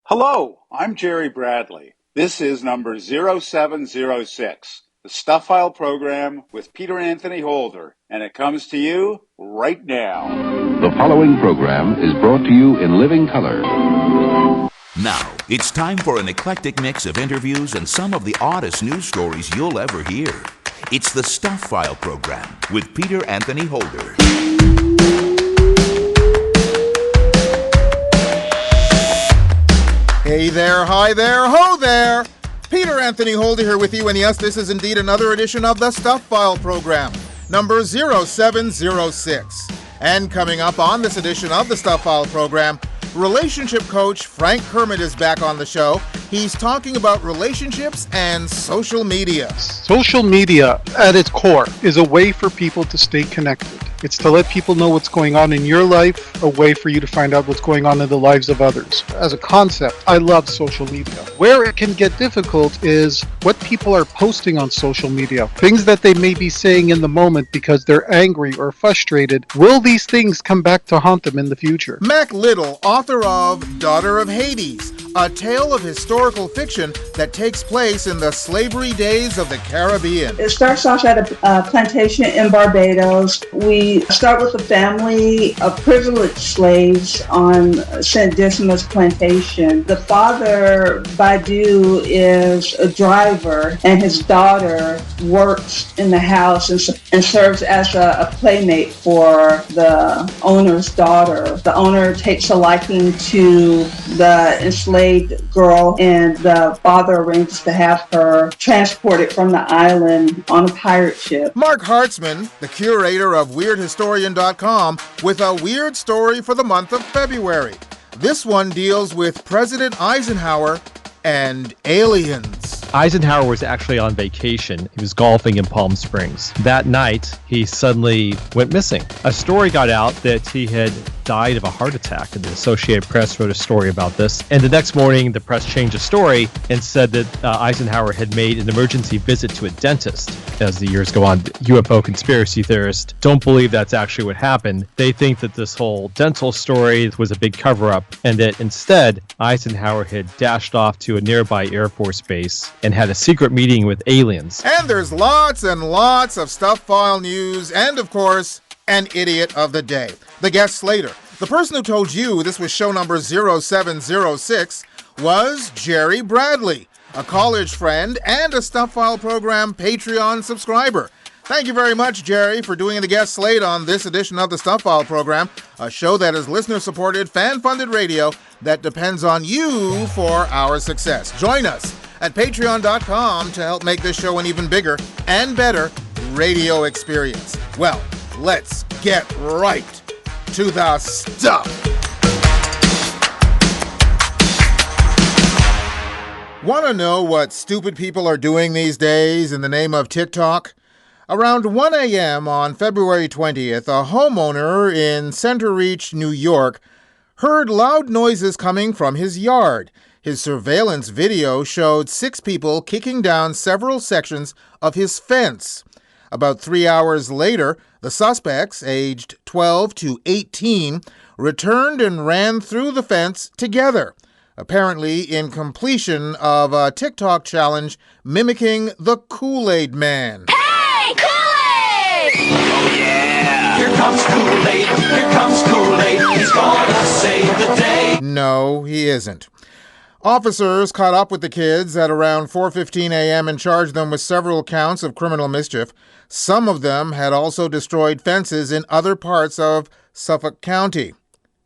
Hello, I'm Jerry Bradley. This is number 0706, the Stuff File program with Peter Anthony Holder, and it comes to you right now. The following program is brought to you in living color. Now, it's time for an eclectic mix of interviews and some of the oddest news stories you'll ever hear. It's the Stuff File program with Peter Anthony Holder. Hey there, hi there, ho there! Peter Anthony Holder here with you, and yes, this is indeed another edition of the Stuff File program, number 0706. And coming up on this edition of the Stuff File program, relationship coach Frank Kermit is back on the show. He's talking about relationships and social media. Social media, at its core, is a way for people to stay connected. It's to let people know what's going on in your life, a way for you to find out what's going on in the lives of others. As a concept, I love social media. Where it can get difficult is what people are posting on social media. Things that they may be saying in the moment because they're angry or frustrated. Will these things come back to haunt them in the future? Mack Little, author of Daughter of Hades, a tale of historical fiction that takes place in the slavery days of the Caribbean. It starts off at a plantation in Barbados. We start with a family of privileged slaves on St. Dismas plantation. The father, Badu, is a driver, and his daughter works in the house and serves as a playmate for the owner's daughter. The owner takes a liking to the enslaved girl, and the father arranges to have her transported from the island on a pirate ship. Marc Hartzman, the curator of WeirdHistorian.com, with a weird story for the month of February. This one deals with President Eisenhower and aliens. Eisenhower was actually on vacation. He was golfing in Palm Springs. That night, he suddenly went missing. A story got out that he had died of a heart attack, and the Associated Press wrote a story about this. And the next morning, the press changed the story and said that Eisenhower had made an emergency visit to a dentist. As the years go on, UFO conspiracy theorists don't believe that's actually what happened. They think that this whole dental story was a big cover-up, and that instead, Eisenhower had dashed off to a nearby Air Force base and had a secret meeting with aliens. And there's lots and lots of Stuff File news, and of course, an idiot of the day. The guest Slater. The person who told you this was show number 0706 was Jerry Bradley, a college friend and a Stuff File program Patreon subscriber. Thank you very much, Jerry, for doing the guest slate on this edition of the Stuff File program, a show that is listener-supported, fan-funded radio that depends on you for our success. Join us at patreon.com to help make this show an even bigger and better radio experience. Well, let's get right to the stuff. Want to know what stupid people are doing these days in the name of TikTok? Around 1 a.m. on February 20th, a homeowner in Center Reach, New York, heard loud noises coming from his yard. His surveillance video showed 6 people kicking down several sections of his fence. About 3 hours later, the suspects, aged 12 to 18, returned and ran through the fence together, apparently in completion of a TikTok challenge mimicking the Kool-Aid Man. Hey, Kool-Aid! Oh yeah! Here comes Kool-Aid, here comes Kool-Aid, he's gonna save the day. No, he isn't. Officers caught up with the kids at around 4:15 a.m. and charged them with several counts of criminal mischief. Some of them had also destroyed fences in other parts of Suffolk County.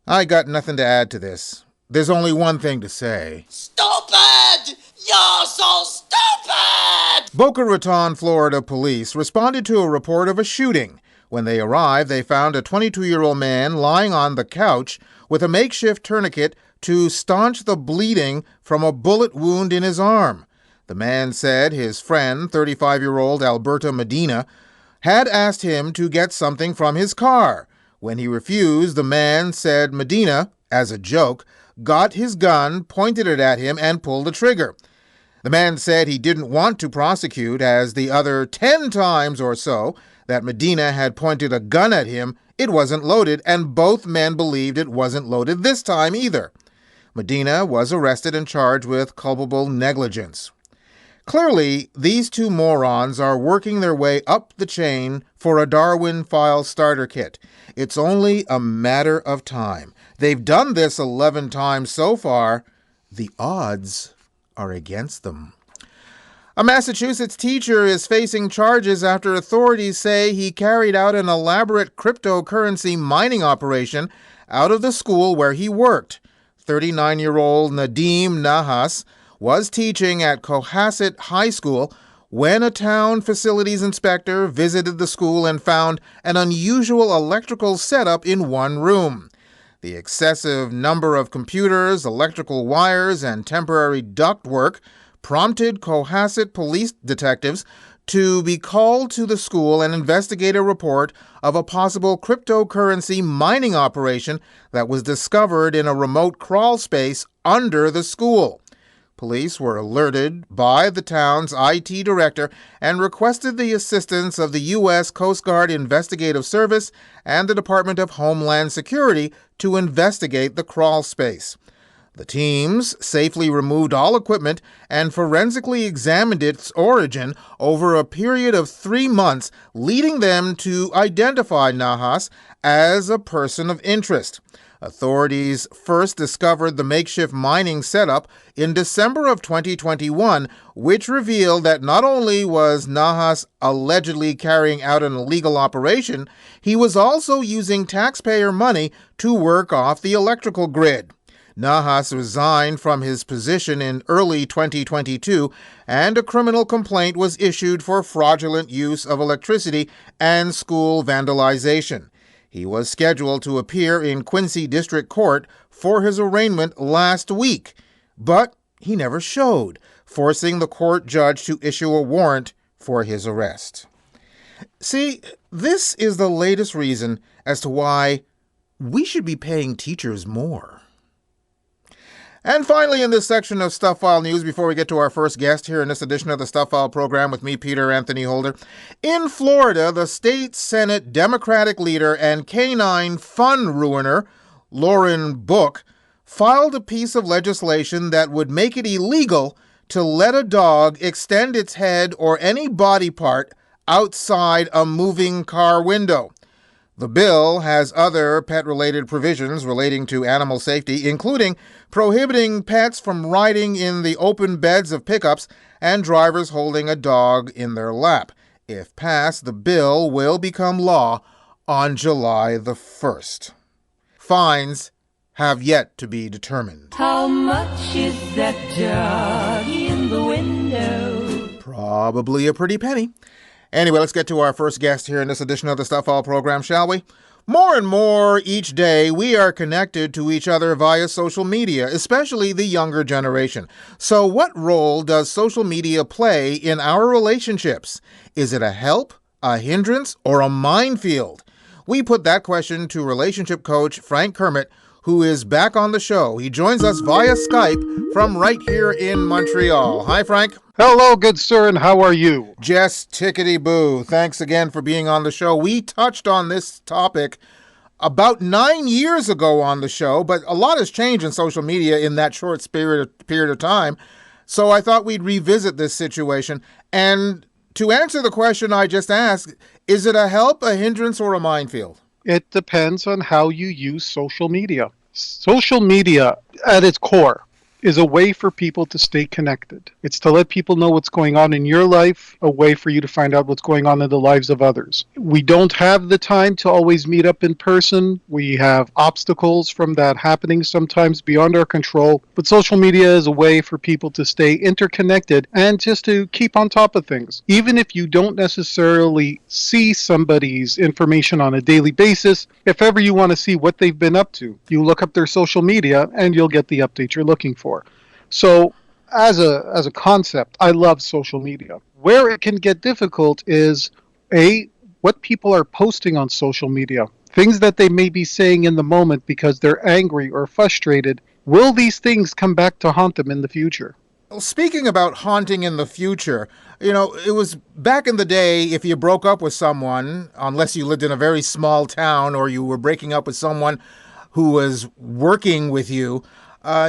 I got nothing to add to this. There's only one thing to say. Stupid! You're so stupid! Boca Raton, Florida police responded to a report of a shooting. When they arrived, they found a 22-year-old man lying on the couch with a makeshift tourniquet to staunch the bleeding from a bullet wound in his arm. The man said his friend, 35-year-old Alberto Medina, had asked him to get something from his car. When he refused, the man said Medina, as a joke, got his gun, pointed it at him, and pulled the trigger. The man said he didn't want to prosecute, as the other 10 times or so that Medina had pointed a gun at him, it wasn't loaded, and both men believed it wasn't loaded this time either. Medina was arrested and charged with culpable negligence. Clearly, these two morons are working their way up the chain for a Darwin file starter kit. It's only a matter of time. They've done this 11 times so far. The odds are against them. A Massachusetts teacher is facing charges after authorities say he carried out an elaborate cryptocurrency mining operation out of the school where he worked. 39-year-old Nadeem Nahas was teaching at Cohasset High School when a town facilities inspector visited the school and found an unusual electrical setup in one room. The excessive number of computers, electrical wires, and temporary ductwork prompted Cohasset police detectives to be called to the school and investigate a report of a possible cryptocurrency mining operation that was discovered in a remote crawl space under the school. Police were alerted by the town's IT director and requested the assistance of the U.S. Coast Guard Investigative Service and the Department of Homeland Security to investigate the crawl space. The teams safely removed all equipment and forensically examined its origin over a period of 3 months, leading them to identify Nahas as a person of interest. Authorities first discovered the makeshift mining setup in December of 2021, which revealed that not only was Nahas allegedly carrying out an illegal operation, he was also using taxpayer money to work off the electrical grid. Nahas resigned from his position in early 2022, and a criminal complaint was issued for fraudulent use of electricity and school vandalization. He was scheduled to appear in Quincy District Court for his arraignment last week, but he never showed, forcing the court judge to issue a warrant for his arrest. See, this is the latest reason as to why we should be paying teachers more. And finally, in this section of Stuff File News, before we get to our first guest here in this edition of the Stuff File program with me, Peter Anthony Holder, in Florida, the state Senate Democratic leader and canine fun ruiner, Lauren Book, filed a piece of legislation that would make it illegal to let a dog extend its head or any body part outside a moving car window. The bill has other pet-related provisions relating to animal safety, including prohibiting pets from riding in the open beds of pickups and drivers holding a dog in their lap. If passed, the bill will become law on July the 1st. Fines have yet to be determined. How much is that dog in the window? Probably a pretty penny. Anyway, let's get to our first guest here in this edition of the Stuff All program, shall we? More and more each day, we are connected to each other via social media, especially the younger generation. So what role does social media play in our relationships? Is it a help, a hindrance, or a minefield? We put that question to relationship coach Frank Kermit, who is back on the show. He joins us via Skype from right here in Montreal. Hi, Frank. Hello, good sir, and how are you? Just tickety-boo. Thanks again for being on the show. We touched on this topic about 9 years ago on the show, but a lot has changed in social media in that short period of time. So I thought we'd revisit this situation. And to answer the question I just asked, is it a help, a hindrance, or a minefield? It depends on how you use social media. Social media, at its core, is a way for people to stay connected. It's to let people know what's going on in your life, a way for you to find out what's going on in the lives of others. We don't have the time to always meet up in person. We have obstacles from that happening sometimes beyond our control. But social media is a way for people to stay interconnected and just to keep on top of things. Even if you don't necessarily see somebody's information on a daily basis, if ever you want to see what they've been up to, you look up their social media and you'll get the update you're looking for. So as a concept, I love social media. Where it can get difficult is what people are posting on social media, things that they may be saying in the moment because they're angry or frustrated. Will these things come back to haunt them in the future? Well, speaking about haunting in the future, it was back in the day, if you broke up with someone, unless you lived in a very small town or you were breaking up with someone who was working with you,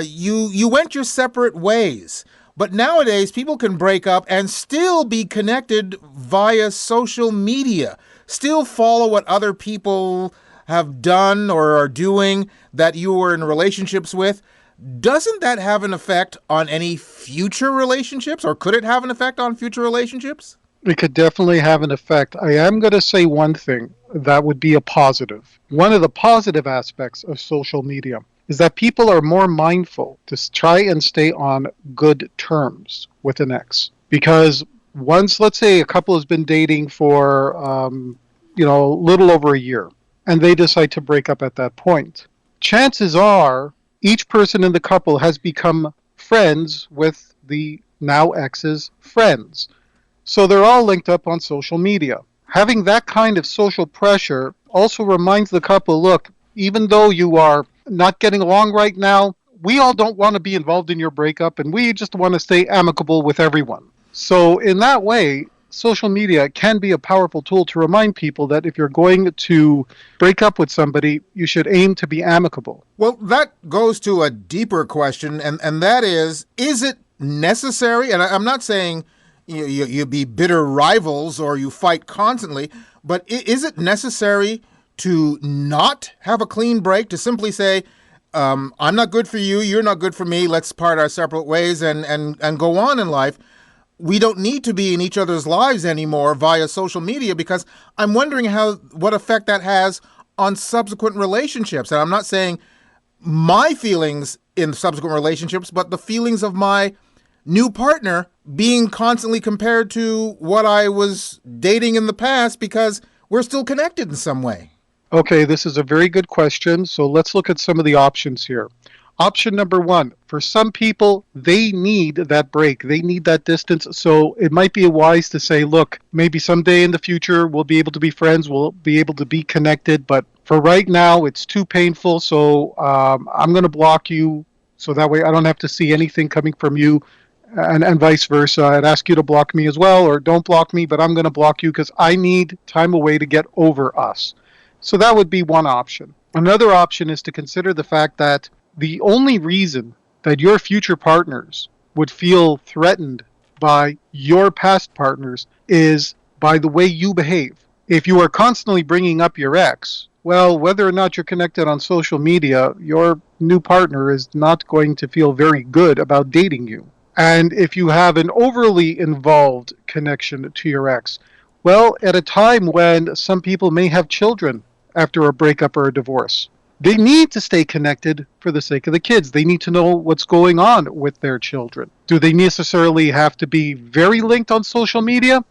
you went your separate ways. But nowadays, people can break up and still be connected via social media, still follow what other people have done or are doing that you were in relationships with. Doesn't that have an effect on any future relationships, or could it have an effect on future relationships? It could definitely have an effect. I am going to say one thing that would be a positive. One of the positive aspects of social media is that people are more mindful to try and stay on good terms with an ex. Because once, let's say, a couple has been dating for, a little over a year, and they decide to break up at that point, chances are each person in the couple has become friends with the now ex's friends. So they're all linked up on social media. Having that kind of social pressure also reminds the couple, look, even though you are not getting along right now, we all don't want to be involved in your breakup, and we just want to stay amicable with everyone. So in that way, social media can be a powerful tool to remind people that if you're going to break up with somebody, you should aim to be amicable. Well, that goes to a deeper question, and that is it necessary? And I'm not saying you be bitter rivals or you fight constantly, but is it necessary to not have a clean break, to simply say, I'm not good for you, you're not good for me, let's part our separate ways and go on in life? We don't need to be in each other's lives anymore via social media, because I'm wondering what effect that has on subsequent relationships. And I'm not saying my feelings in subsequent relationships, but the feelings of my new partner being constantly compared to what I was dating in the past, because we're still connected in some way. Okay, this is a very good question. So let's look at some of the options here. Option number one, for some people, they need that break. They need that distance. So it might be wise to say, look, maybe someday in the future, we'll be able to be friends. We'll be able to be connected. But for right now, it's too painful. So I'm going to block you. So that way I don't have to see anything coming from you, and vice versa. I'd ask you to block me as well, or don't block me, but I'm going to block you because I need time away to get over us. So that would be one option. Another option is to consider the fact that the only reason that your future partners would feel threatened by your past partners is by the way you behave. If you are constantly bringing up your ex, well, whether or not you're connected on social media, your new partner is not going to feel very good about dating you. And if you have an overly involved connection to your ex, well, at a time when some people may have children after a breakup or a divorce, they need to stay connected for the sake of the kids. They need to know what's going on with their children. Do they necessarily have to be very linked on social media?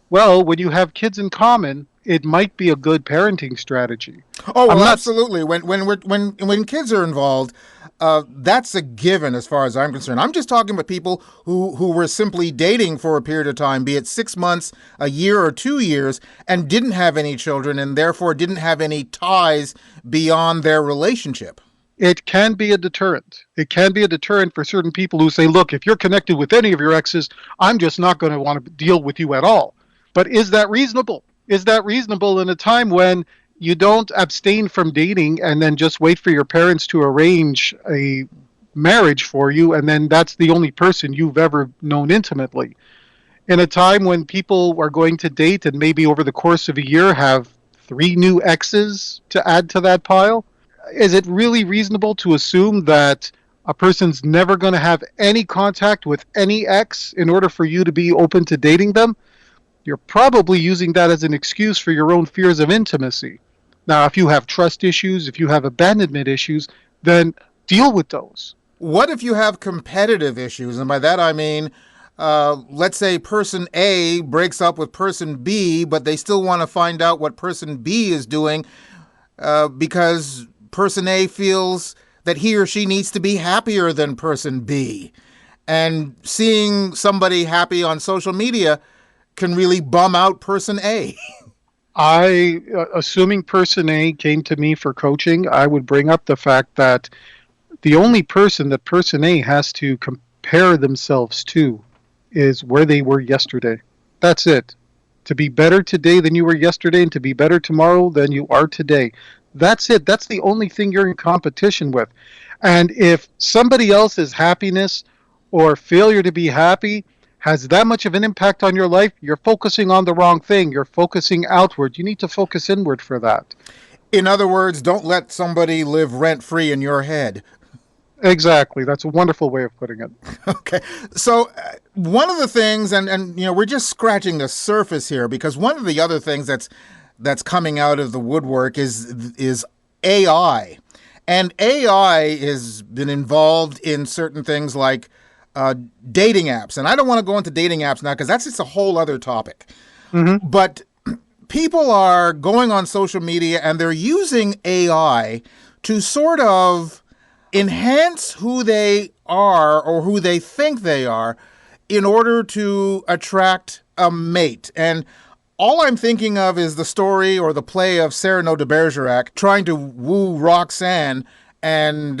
Well, when you have kids in common, it might be a good parenting strategy. Oh, well, absolutely. When kids are involved, that's a given as far as I'm concerned. I'm just talking about people who were simply dating for a period of time, be it 6 months, a year, or 2 years, and didn't have any children and therefore didn't have any ties beyond their relationship. It can be a deterrent. It can be a deterrent for certain people who say, look, if you're connected with any of your exes, I'm just not going to want to deal with you at all. But is that reasonable? Is that reasonable in a time when you don't abstain from dating and then just wait for your parents to arrange a marriage for you, and then that's the only person you've ever known intimately? In a time when people are going to date and maybe over the course of a year have 3 new exes to add to that pile, is it really reasonable to assume that a person's never going to have any contact with any ex in order for you to be open to dating them? You're probably using that as an excuse for your own fears of intimacy. Now, if you have trust issues, if you have abandonment issues, then deal with those. What if you have competitive issues? And by that I mean, let's say person A breaks up with person B, but they still want to find out what person B is doing because person A feels that he or she needs to be happier than person B. And seeing somebody happy on social media can really bum out person A. Assuming person A came to me for coaching, I would bring up the fact that the only person that person A has to compare themselves to is where they were yesterday. That's it. To be better today than you were yesterday and to be better tomorrow than you are today. That's it. That's the only thing you're in competition with. And if somebody else's happiness or failure to be happy has that much of an impact on your life, you're focusing on the wrong thing. You're focusing outward. You need to focus inward for that. In other words, don't let somebody live rent-free in your head. Exactly. That's a wonderful way of putting it. Okay. So one of the things, and we're just scratching the surface here, because one of the other things that's coming out of the woodwork is AI. And AI has been involved in certain things like dating apps. And I don't want to go into dating apps now because that's just a whole other topic. Mm-hmm. But people are going on social media and they're using AI to sort of enhance who they are or who they think they are in order to attract a mate. And all I'm thinking of is the story or the play of Cyrano de Bergerac trying to woo Roxanne and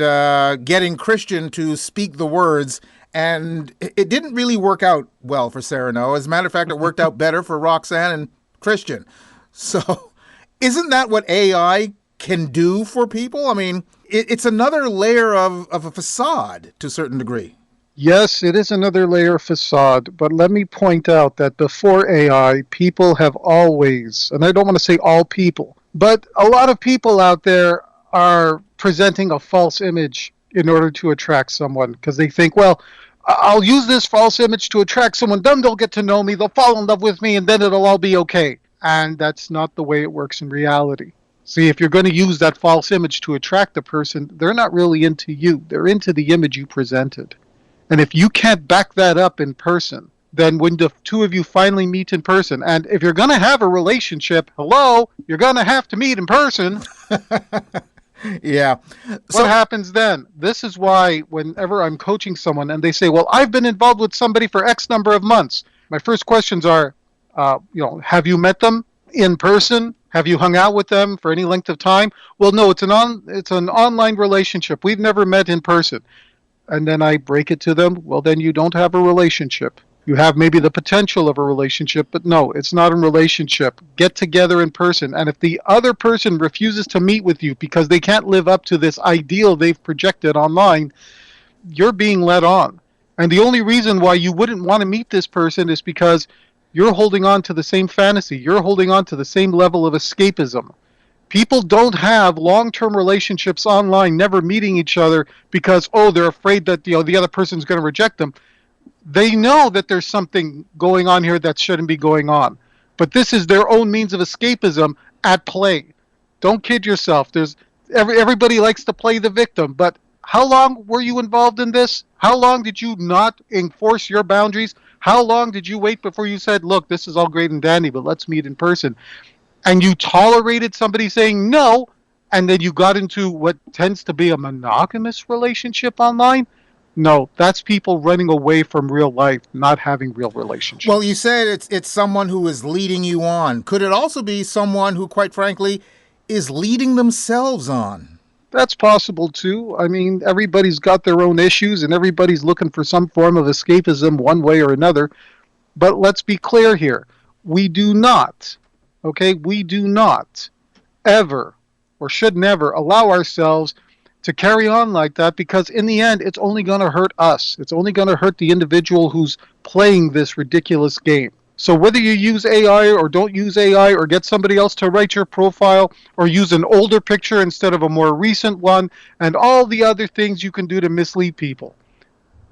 getting Christian to speak the words. And it didn't really work out well for Cyrano. As a matter of fact, it worked out better for Roxanne and Christian. So isn't that what AI can do for people? I mean, it's another layer of a facade to a certain degree. Yes, it is another layer of facade, but let me point out that before AI, people have always, and I don't want to say all people, but a lot of people out there are presenting a false image in order to attract someone because they think, well, I'll use this false image to attract someone, then they'll get to know me, they'll fall in love with me, and then it'll all be okay. And that's not the way it works in reality. See, if you're going to use that false image to attract a person, they're not really into you. They're into the image you presented. And if you can't back that up in person, then when the two of you finally meet in person, and if you're going to have a relationship, you're going to have to meet in person. Yeah. What happens then? This is why whenever I'm coaching someone and they say, well, I've been involved with somebody for X number of months, my first questions are, have you met them in person? Have you hung out with them for any length of time? Well, no, it's an online relationship. We've never met in person. And then I break it to them. Well, then you don't have a relationship. You have maybe the potential of a relationship, but no, it's not a relationship. Get together in person. And if the other person refuses to meet with you because they can't live up to this ideal they've projected online, you're being led on. And the only reason why you wouldn't want to meet this person is because you're holding on to the same fantasy. You're holding on to the same level of escapism. People don't have long-term relationships online, never meeting each other because, they're afraid that the other person's going to reject them. They know that there's something going on here that shouldn't be going on. But this is their own means of escapism at play. Don't kid yourself. Everybody likes to play the victim, but how long were you involved in this? How long did you not enforce your boundaries? How long did you wait before you said, look, this is all great and dandy, but let's meet in person? And you tolerated somebody saying no, and then you got into what tends to be a monogamous relationship online? No, that's people running away from real life, not having real relationships. Well, you said it's someone who is leading you on. Could it also be someone who, quite frankly, is leading themselves on? That's possible, too. I mean, everybody's got their own issues, and everybody's looking for some form of escapism one way or another. But let's be clear here. We do not ever or should never allow ourselves to carry on like that because in the end, it's only going to hurt us. It's only going to hurt the individual who's playing this ridiculous game. So whether you use AI or don't use AI or get somebody else to write your profile or use an older picture instead of a more recent one and all the other things you can do to mislead people,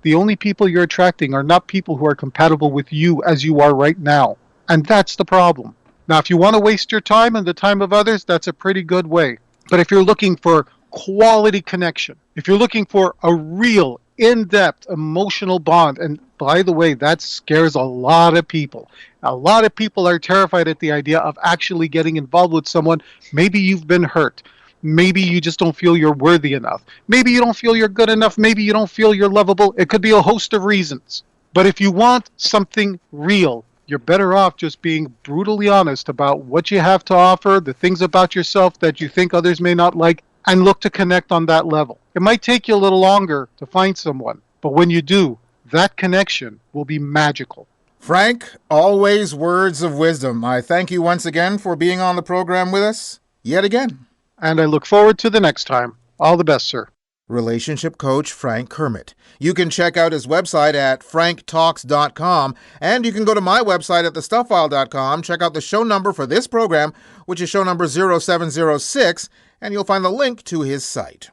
the only people you're attracting are not people who are compatible with you as you are right now. And that's the problem. Now, if you want to waste your time and the time of others, that's a pretty good way. But if you're looking for quality connection, if you're looking for a real, in-depth, emotional bond, and by the way, that scares a lot of people. A lot of people are terrified at the idea of actually getting involved with someone. Maybe you've been hurt. Maybe you just don't feel you're worthy enough. Maybe you don't feel you're good enough. Maybe you don't feel you're lovable. It could be a host of reasons. But if you want something real, you're better off just being brutally honest about what you have to offer, the things about yourself that you think others may not like, and look to connect on that level. It might take you a little longer to find someone, but when you do, that connection will be magical. Frank, always words of wisdom. I thank you once again for being on the program with us, yet again. And I look forward to the next time. All the best, sir. Relationship coach Frank Kermit. You can check out his website at franktalks.com, and you can go to my website at thestufffile.com, check out the show number for this program, which is show number 0706, and you'll find the link to his site.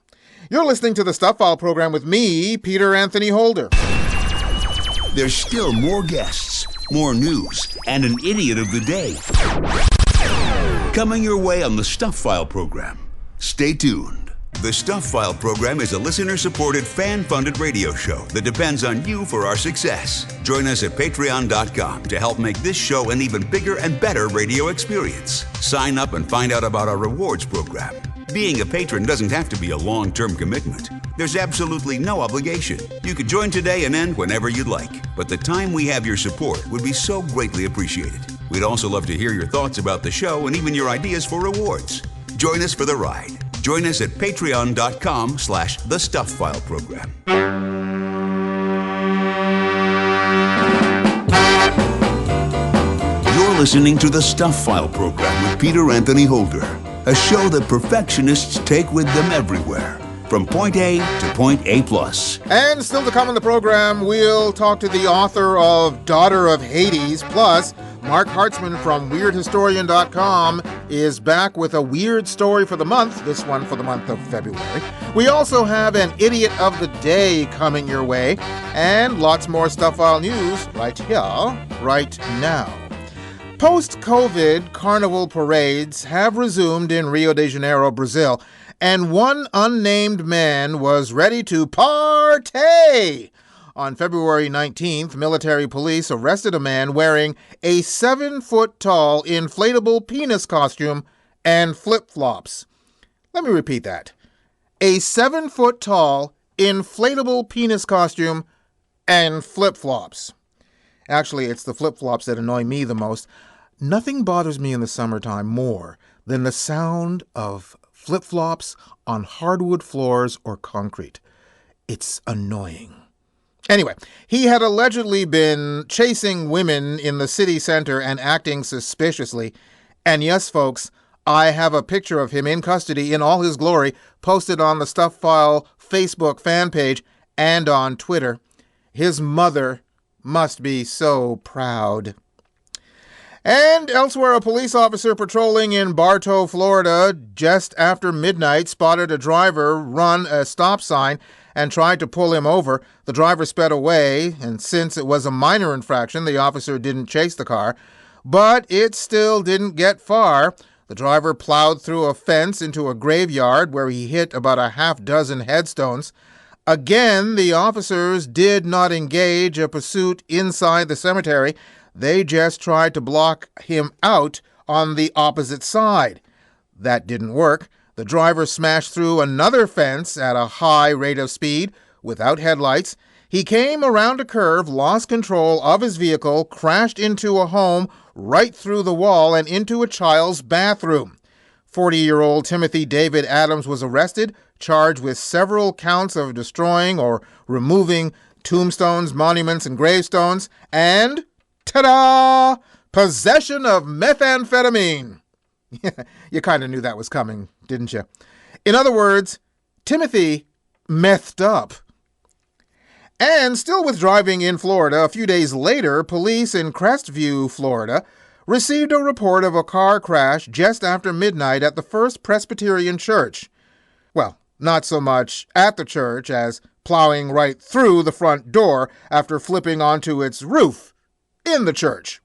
You're listening to the Stuff File program with me, Peter Anthony Holder. There's still more guests, more news, and an idiot of the day coming your way on the Stuff File program. Stay tuned. The Stuff File program is a listener-supported, fan-funded radio show that depends on you for our success. Join us at patreon.com to help make this show an even bigger and better radio experience. Sign up and find out about our rewards program. Being a patron doesn't have to be a long-term commitment. There's absolutely no obligation. You could join today and end whenever you'd like. But the time we have your support would be so greatly appreciated. We'd also love to hear your thoughts about the show and even your ideas for rewards. Join us for the ride. Join us at patreon.com/thestuffileprogram. You're listening to the Stuff File program with Peter Anthony Holder, a show that perfectionists take with them everywhere, from point A to point A+. And still to come on the program, we'll talk to the author of Daughter of Hades, plus Marc Hartzman from WeirdHistorian.com is back with a weird story for the month, this one for the month of February. We also have an Idiot of the Day coming your way, and lots more Stuff File news right here, right now. Post-COVID carnival parades have resumed in Rio de Janeiro, Brazil, and one unnamed man was ready to partay. On February 19th, military police arrested a man wearing a 7-foot-tall inflatable penis costume and flip-flops. Let me repeat that. A 7-foot-tall inflatable penis costume and flip-flops. Actually, it's the flip-flops that annoy me the most. Nothing bothers me in the summertime more than the sound of flip-flops on hardwood floors or concrete. It's annoying. Anyway, he had allegedly been chasing women in the city center and acting suspiciously. And yes, folks, I have a picture of him in custody in all his glory posted on the Stuff File Facebook fan page and on Twitter. His mother must be so proud. And elsewhere, a police officer patrolling in Bartow, Florida, just after midnight, spotted a driver run a stop sign and tried to pull him over. The driver sped away, and since it was a minor infraction, the officer didn't chase the car. But it still didn't get far. The driver plowed through a fence into a graveyard where he hit about a half-dozen headstones. Again, the officers did not engage a pursuit inside the cemetery. They just tried to block him out on the opposite side. That didn't work. The driver smashed through another fence at a high rate of speed without headlights. He came around a curve, lost control of his vehicle, crashed into a home right through the wall and into a child's bathroom. 40-year-old Timothy David Adams was arrested, charged with several counts of destroying or removing tombstones, monuments, and gravestones, and, ta-da! Possession of methamphetamine. You kind of knew that was coming, didn't you? In other words, Timothy methed up. And still with driving in Florida, a few days later, police in Crestview, Florida, received a report of a car crash just after midnight at the First Presbyterian Church. Well, not so much at the church as plowing right through the front door after flipping onto its roof in the church.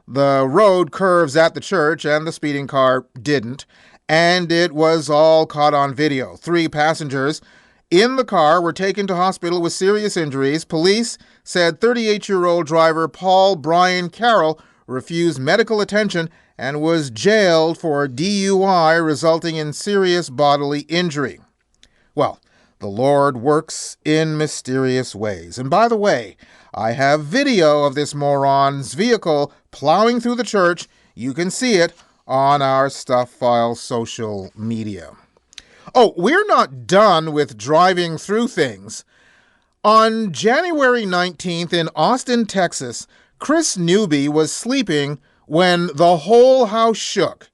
The road curves at the church, and the speeding car didn't, and it was all caught on video. 3 passengers in the car were taken to hospital with serious injuries. Police said 38-year-old driver Paul Brian Carroll refused medical attention and was jailed for DUI, resulting in serious bodily injury. Well, the Lord works in mysterious ways. And by the way, I have video of this moron's vehicle plowing through the church. You can see it on our Stuff File social media. Oh, we're not done with driving through things. On January 19th in Austin, Texas, Chris Newby was sleeping when the whole house shook.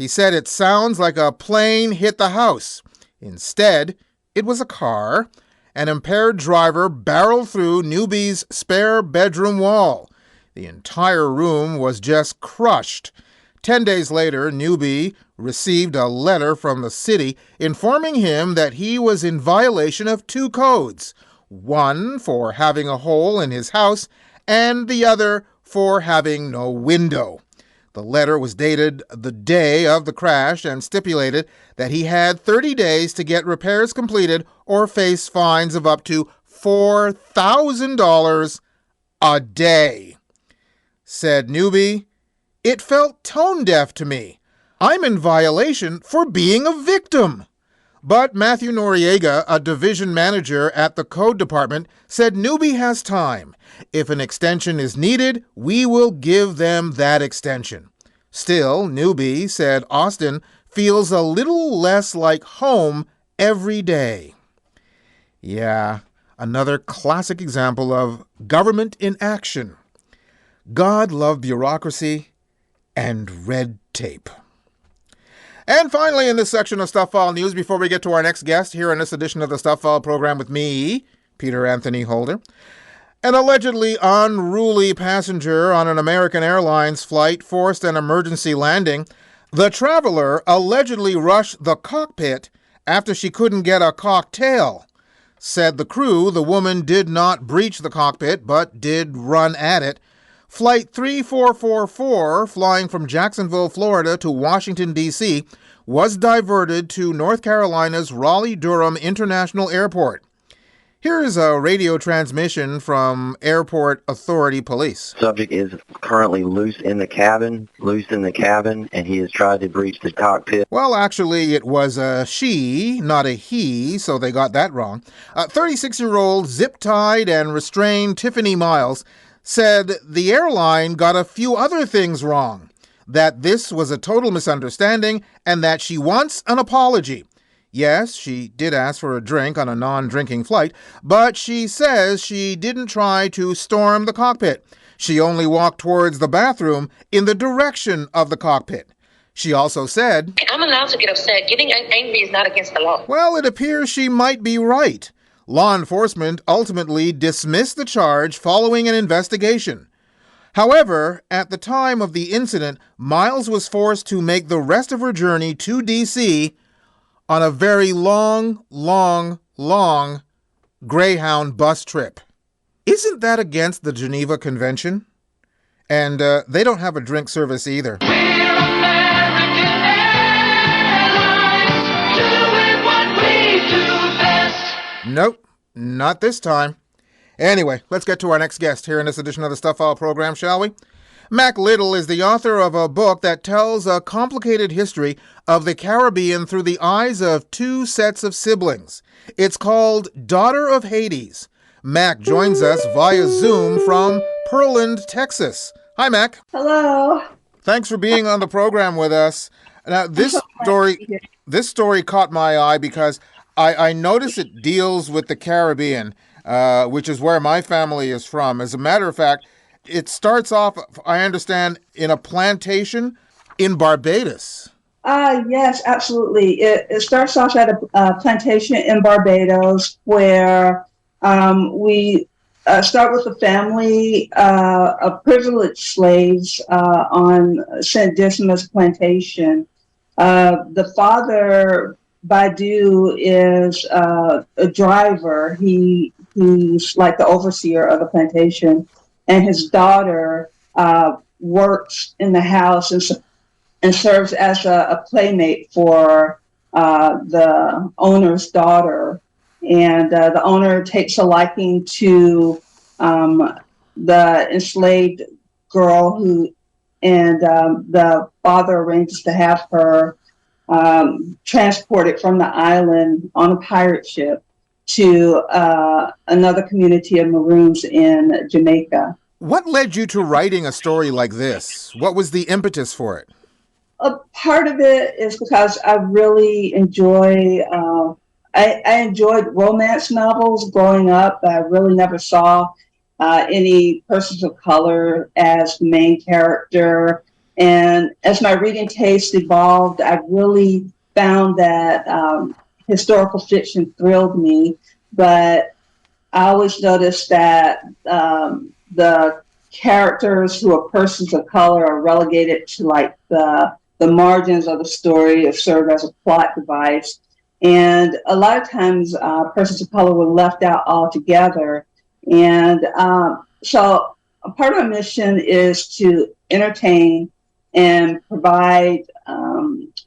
He said it sounds like a plane hit the house. Instead, it was a car. An impaired driver barreled through Newby's spare bedroom wall. The entire room was just crushed. 10 days later, Newby received a letter from the city informing him that he was in violation of 2 codes, one for having a hole in his house and the other for having no window. The letter was dated the day of the crash and stipulated that he had 30 days to get repairs completed or face fines of up to $4,000 a day. Said Newby, "It felt tone-deaf to me. I'm in violation for being a victim." But Matthew Noriega, a division manager at the code department, said Newby has time. If an extension is needed, we will give them that extension. Still, Newby said Austin feels a little less like home every day. Yeah, another classic example of government in action. God love bureaucracy and red tape. And finally, in this section of Stuff File News, before we get to our next guest here in this edition of the Stuff File program with me, Peter Anthony Holder, an allegedly unruly passenger on an American Airlines flight forced an emergency landing. The traveler allegedly rushed the cockpit after she couldn't get a cocktail. Said the crew, the woman did not breach the cockpit, but did run at it. Flight 3444, flying from Jacksonville, Florida to Washington, D.C., was diverted to North Carolina's Raleigh-Durham International Airport. Here is a radio transmission from Airport Authority Police. Subject is currently loose in the cabin, and he has tried to breach the cockpit. Well, actually, it was a she, not a he, so they got that wrong. 36-year-old zip-tied and restrained Tiffany Miles said the airline got a few other things wrong, that this was a total misunderstanding, and that she wants an apology. Yes, she did ask for a drink on a non-drinking flight, but she says she didn't try to storm the cockpit. She only walked towards the bathroom in the direction of the cockpit. She also said, "I'm allowed to get upset. Getting angry is not against the law." Well, it appears she might be right. Law enforcement ultimately dismissed the charge following an investigation. However, at the time of the incident, Miles was forced to make the rest of her journey to D.C. on a very long Greyhound bus trip. Isn't that against the Geneva Convention? And they don't have a drink service either. We're American Airlines, doing what we do best. Nope, not this time. Anyway, let's get to our next guest here in this edition of the Stuff File program, shall we? Mack Little is the author of a book that tells a complicated history of the Caribbean through the eyes of 2 sets of siblings. It's called Daughter of Hades. Mack joins us via Zoom from Pearland, Texas. Hi, Mack. Hello. Thanks for being on the program with us. Now, this story caught my eye because I notice it deals with the Caribbean, which is where my family is from. As a matter of fact, it starts off, I understand, in a plantation in Barbados. Yes, absolutely. It starts off at a plantation in Barbados where we start with a family of privileged slaves on St. Dismas plantation. The father, Baidu, is a driver. He's like the overseer of the plantation. And his daughter works in the house and serves as a playmate for the owner's daughter. And the owner takes a liking to the enslaved girl and the father arranges to have her transported from the island on a pirate ship to another community of Maroons in Jamaica. What led you to writing a story like this? What was the impetus for it? A part of it is because I really enjoy, I enjoyed romance novels growing up. I really never saw any persons of color as the main character. And as my reading taste evolved, I really found that historical fiction thrilled me, but I always noticed that the characters who are persons of color are relegated to like the margins of the story or serve as a plot device. And a lot of times persons of color were left out altogether. And so a part of my mission is to entertain and provide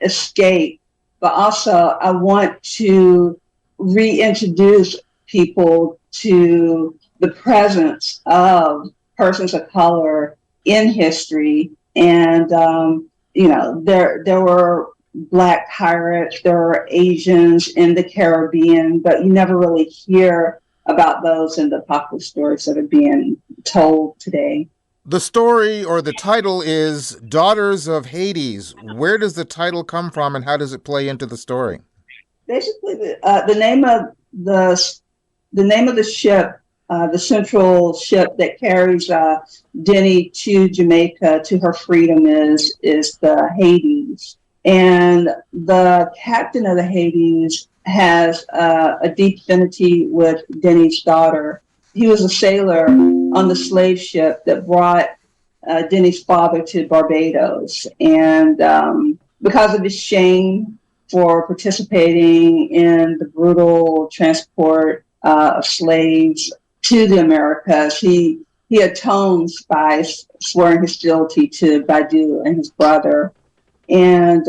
escape, but also I want to reintroduce people to the presence of persons of color in history. And there were Black pirates, there were Asians in the Caribbean, but you never really hear about those in the popular stories that are being told today. The story or the title is Daughters of Hades. Where does the title come from and how does it play into the story? Basically, the name of the ship, the central ship that carries Denny to Jamaica to her freedom is the Hades. And the captain of the Hades has a deep affinity with Denny's daughter. He was a sailor on the slave ship that brought Denny's father to Barbados. And because of his shame for participating in the brutal transport of slaves to the Americas, he atones by swearing his fealty to Badu and his brother. And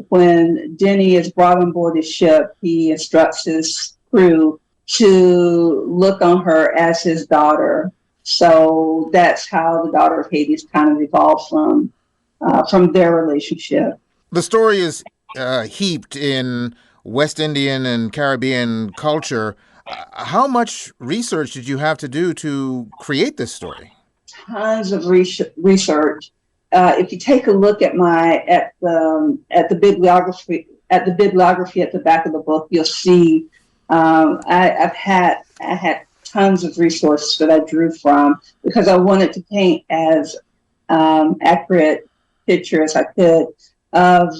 when Denny is brought on board his ship, he instructs his crew to look on her as his daughter. So that's how the Daughter of Hades kind of evolved from their relationship. The story is heaped in West Indian and Caribbean culture. How much research did you have to do to create this story? Tons of research. If you take a look at the bibliography at the back of the book, you'll see I had tons of resources that I drew from because I wanted to paint as accurate picture as I could of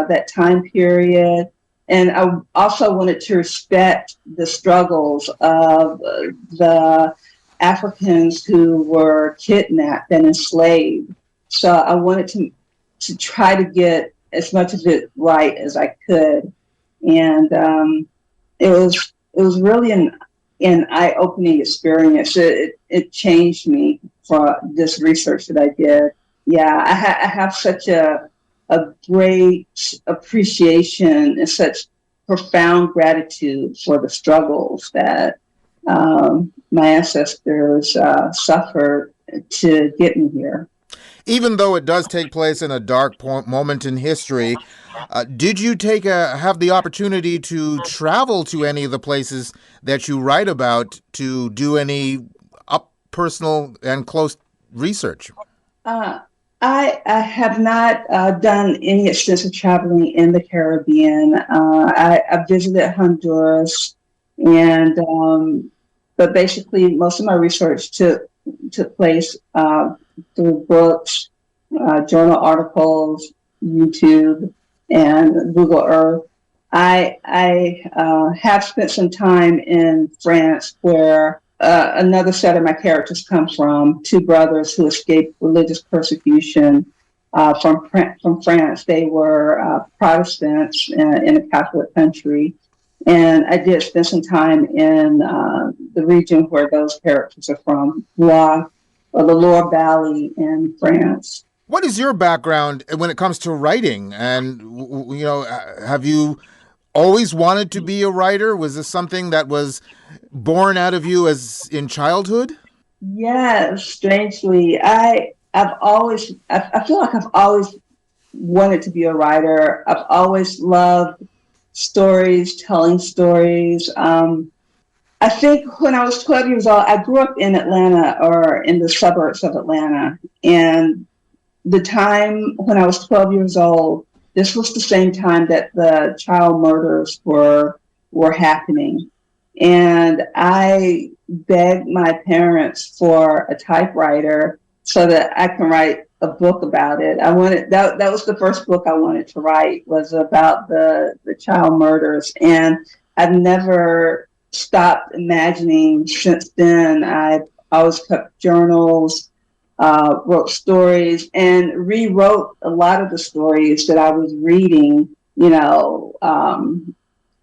that time period. And I also wanted to respect the struggles of the Africans who were kidnapped and enslaved. So I wanted to try to get as much of it right as I could. And it was really an eye-opening experience. It changed me for this research that I did. Yeah, I have such a great appreciation and such profound gratitude for the struggles that my ancestors suffered to get me here. Even though it does take place in a dark moment in history, did you have the opportunity to travel to any of the places that you write about to do any personal and close research? I have not done any extensive traveling in the Caribbean. I visited Honduras, but basically most of my research took place through books, journal articles, YouTube, and Google Earth. I have spent some time in France where another set of my characters come from, two brothers who escaped religious persecution from France. They were Protestants in a Catholic country. And I did spend some time in the region where those characters are from, the Loire Valley in France. What is your background when it comes to writing? And, have you always wanted to be a writer? Was this something that was born out of you as in childhood? Yes, strangely. I feel like I've always wanted to be a writer. I've always loved stories, telling stories. I think when I was 12 years old, I grew up in Atlanta or in the suburbs of Atlanta. And the time when I was 12 years old, this was the same time that the child murders were happening. And I begged my parents for a typewriter so that I can write a book about it. I wanted that was the first book I wanted to write, was about the child murders, and I've never stopped imagining since then. I always kept journals, wrote stories, and rewrote a lot of the stories that I was reading,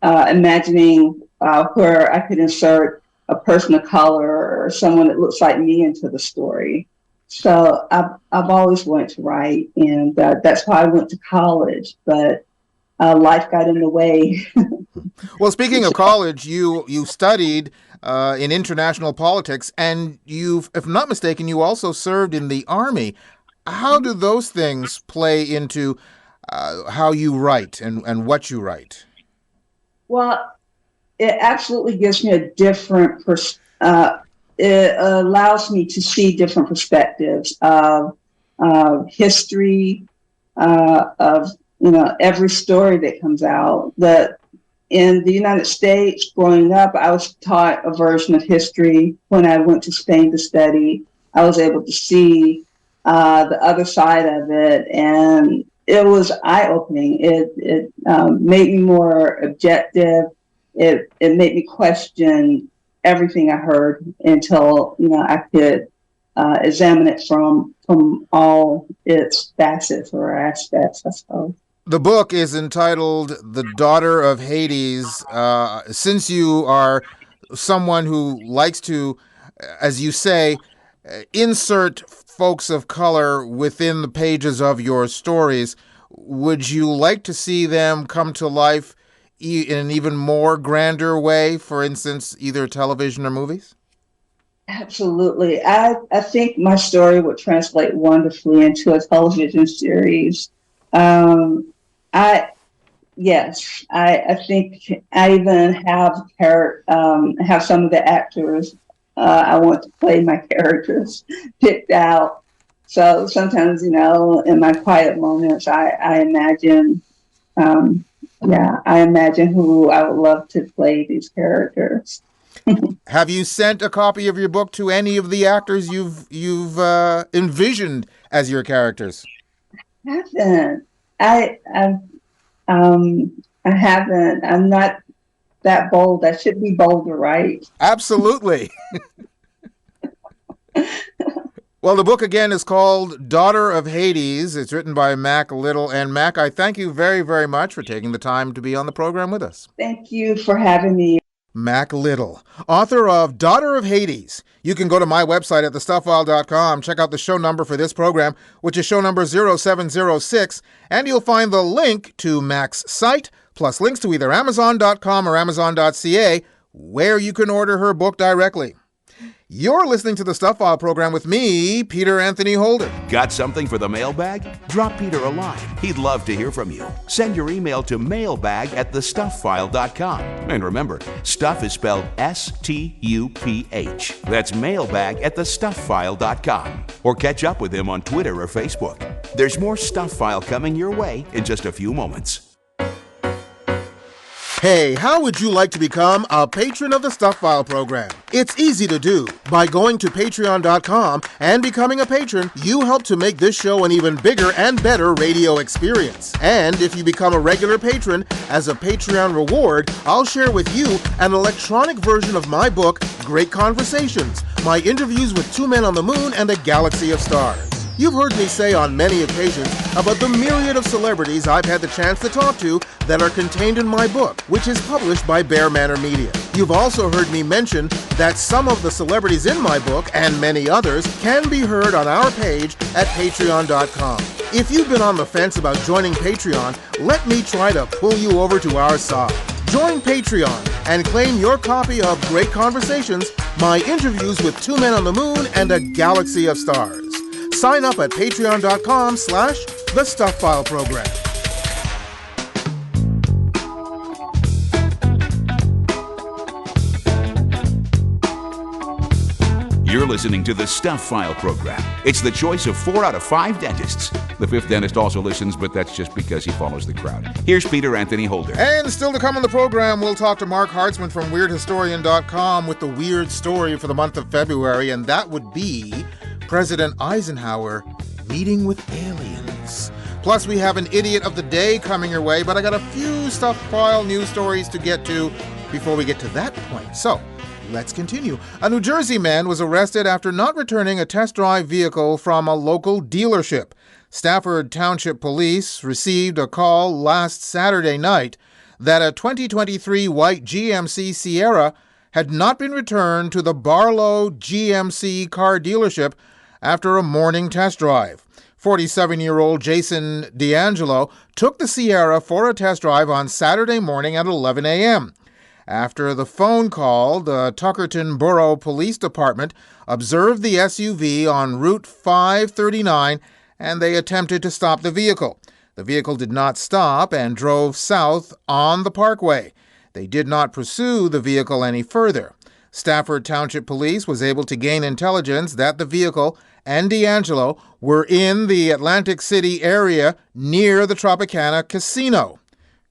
imagining where I could insert a person of color or someone that looks like me into the story. So I've always wanted to write, and that's why I went to college, but life got in the way. Well, speaking of college, you studied in international politics, and if I'm not mistaken, you also served in the Army. How do those things play into how you write and what you write? Well, it absolutely gives me a different it allows me to see different perspectives of history, of every story that comes out. In the United States, growing up, I was taught a version of history. When I went to Spain to study, I was able to see the other side of it, and it was eye-opening. It made me more objective. It made me question everything I heard until I could examine it from all its facets or aspects, I suppose. The book is entitled The Daughter of Hades. Since you are someone who likes to, as you say, insert folks of color within the pages of your stories, would you like to see them come to life in an even more grander way, for instance, either television or movies? Absolutely. I think my story would translate wonderfully into a television series. I think I even have some of the actors I want to play my characters picked out. So sometimes, in my quiet moments, I imagine, I imagine who I would love to play these characters. Have you sent a copy of your book to any of the actors you've envisioned as your characters? I haven't. I haven't. I'm not that bold. I should be bolder, right? Absolutely. Well, the book again is called Daughter of Hades. It's written by Mack Little. And Mack, I thank you very, very much for taking the time to be on the program with us. Thank you for having me. Mack Little, author of Daughter of Hades. You can go to my website at thestufffile.com, check out the show number for this program, which is show number 0706, and you'll find the link to Mack's site, plus links to either Amazon.com or Amazon.ca, where you can order her book directly. You're listening to the Stuff File program with me, Peter Anthony Holder. Got something for the mailbag? Drop Peter a line. He'd love to hear from you. Send your email to mailbag@thestufffile.com. And remember, stuff is spelled S-T-U-P-H. That's mailbag@thestufffile.com. Or catch up with him on Twitter or Facebook. There's more Stuff File coming your way in just a few moments. Hey, how would you like to become a patron of the Stuff File program? It's easy to do. By going to patreon.com and becoming a patron, you help to make this show an even bigger and better radio experience. And if you become a regular patron, as a Patreon reward, I'll share with you an electronic version of my book, Great Conversations, my interviews with two men on the moon and a galaxy of stars. You've heard me say on many occasions about the myriad of celebrities I've had the chance to talk to that are contained in my book, which is published by Bear Manor Media. You've also heard me mention that some of the celebrities in my book, and many others, can be heard on our page at patreon.com. If you've been on the fence about joining Patreon, let me try to pull you over to our side. Join Patreon and claim your copy of Great Conversations, my interviews with two men on the moon and a galaxy of stars. Sign up at patreon.com/The Stuff File program. You're listening to the Stuff File program. It's the choice of 4 out of 5 dentists. The 5th dentist also listens, but that's just because he follows the crowd. Here's Peter Anthony Holder. And still to come on the program, we'll talk to Marc Hartzman from WeirdHistorian.com with the weird story for the month of February, and that would be President Eisenhower meeting with aliens. Plus, we have an idiot of the day coming your way, but I got a few stuff file news stories to get to before we get to that point. So, let's continue. A New Jersey man was arrested after not returning a test drive vehicle from a local dealership. Stafford Township Police received a call last Saturday night that a 2023 white GMC Sierra had not been returned to the Barlow GMC car dealership after a morning test drive. 47-year-old Jason D'Angelo took the Sierra for a test drive on Saturday morning at 11 a.m. After the phone call, the Tuckerton Borough Police Department observed the SUV on Route 539 and they attempted to stop the vehicle. The vehicle did not stop and drove south on the parkway. They did not pursue the vehicle any further. Stafford Township Police was able to gain intelligence that the vehicle and D'Angelo were in the Atlantic City area near the Tropicana Casino.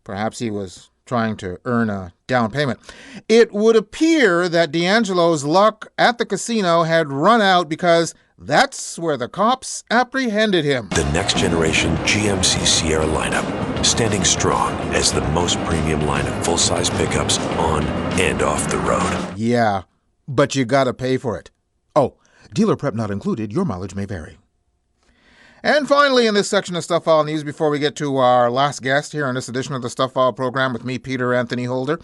Perhaps he was trying to earn a down payment. It would appear that D'Angelo's luck at the casino had run out because that's where the cops apprehended him. The next generation GMC Sierra lineup, standing strong as the most premium line of full-size pickups on and off the road. Yeah, but you gotta pay for it. Oh, dealer prep not included. Your mileage may vary. And finally, in this section of Stuff File News, before we get to our last guest here on this edition of the Stuff File program with me, Peter Anthony Holder,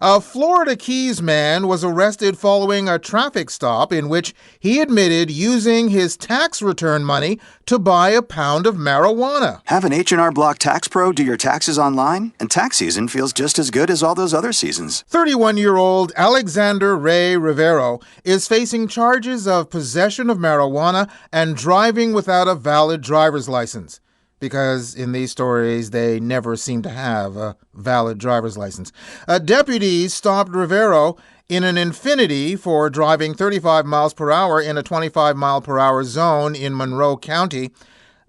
a Florida Keys man was arrested following a traffic stop in which he admitted using his tax return money to buy a pound of marijuana. Have an H&R Block Tax Pro do your taxes online, and tax season feels just as good as all those other seasons. 31-year-old Alexander Ray Rivero is facing charges of possession of marijuana and driving without a valid driver's license. Because in these stories, they never seem to have a valid driver's license. Deputies stopped Rivero in an Infiniti for driving 35 miles per hour in a 25 mile per hour zone in Monroe County.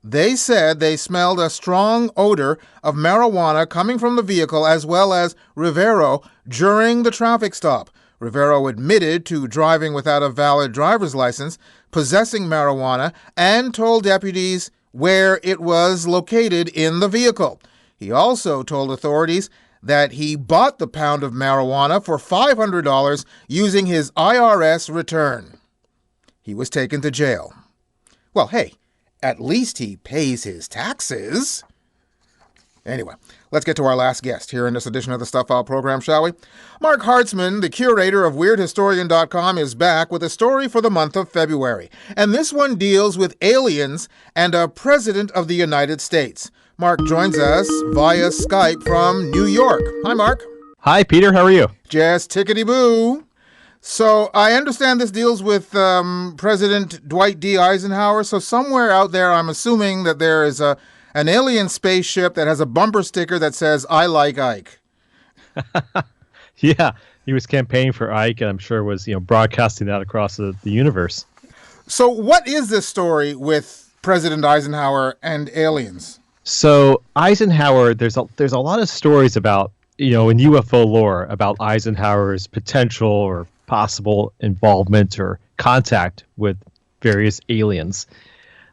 They said they smelled a strong odor of marijuana coming from the vehicle as well as Rivero during the traffic stop. Rivero admitted to driving without a valid driver's license, possessing marijuana, and told deputies where it was located in the vehicle. He also told authorities that he bought the pound of marijuana for $500 using his IRS return. He was taken to jail. Well, hey, at least he pays his taxes. Anyway, let's get to our last guest here in this edition of the Stuff File program, shall we? Marc Hartzman, the curator of WeirdHistorian.com, is back with a story for the month of February. And this one deals with aliens and a president of the United States. Marc joins us via Skype from New York. Hi, Marc. Hi, Peter. How are you? Just tickety-boo. So I understand this deals with President Dwight D. Eisenhower. So somewhere out there, I'm assuming that there is an alien spaceship that has a bumper sticker that says, "I like Ike." Yeah, he was campaigning for Ike, and I'm sure was broadcasting that across the universe. So what is this story with President Eisenhower and aliens? So Eisenhower, there's a lot of stories about, in UFO lore about Eisenhower's potential or possible involvement or contact with various aliens.